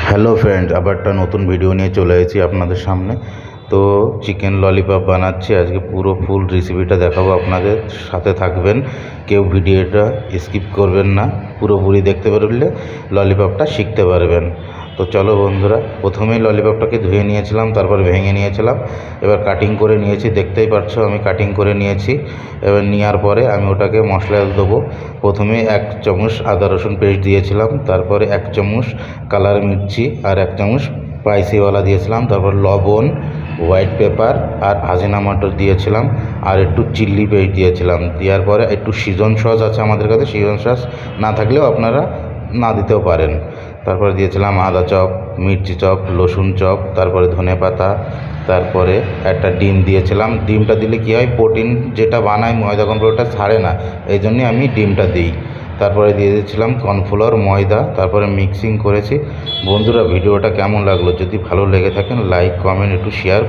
Hello friend, আবার একটা নতুন ভিডিও নিয়ে চলে এসেছি আপনাদের সামনে। তো চিকেন ললিপপ বানাচ্ছি আজকে, পুরো ফুল রেসিপিটা দেখাবো আপনাদের, সাথে থাকবেন, কেউ ভিডিওটা স্কিপ করবেন না, পুরোপুরি দেখতে পারলে ললিপপটা শিখতে পারবেন। তো চলো বন্ধুরা, প্রথমেই ললিপপটাকে ধুয়ে নিয়েছিলাম, তারপর ভেঙে নিয়েছিলাম, এবার কাটিং করে নিয়েছি, দেখতেই পাচ্ছ আমি কাটিং করে নিয়েছি। এবার নেওয়ার পরে আমি ওটাকে মশলা দেবো। প্রথমে 1 চামচ আদা রসুন পেস্ট দিয়েছিলাম, তারপরে 1 চামচ কালার মির্চি আর 1 চামচ স্পাইসিওয়ালা দিয়েছিলাম, তারপর লবণ, হোয়াইট পেপার আর আজিনামাটো দিয়েছিলাম, আর একটু চিলি পেস্ট দিয়েছিলাম। দেওয়ার পরে একটু সিজন সস আছে আমাদের কাছে, সিজন সস না থাকলেও আপনারা না দিতেও পারেন। তারপরে দিয়েছিলাম আদা চপ, মির্চি চপ, রসুন চপ, তারপরে ধনেপাতা, তারপরে একটা ডিম দিয়েছিলাম। ডিমটা দিলে কী হয়, প্রোটিন যেটা বানায় ময়দা কর্নফ্লোরটা ছাড়ে না, এই জন্যে আমি ডিমটা দিই। তারপরে দিয়ে দিয়েছিলাম কর্নফ্লোর, ময়দা, তারপরে মিক্সিং করেছি। বন্ধুরা, ভিডিওটা কেমন লাগলো? যদি ভালো লেগে থাকেন লাইক, কমেন্ট, একটু শেয়ার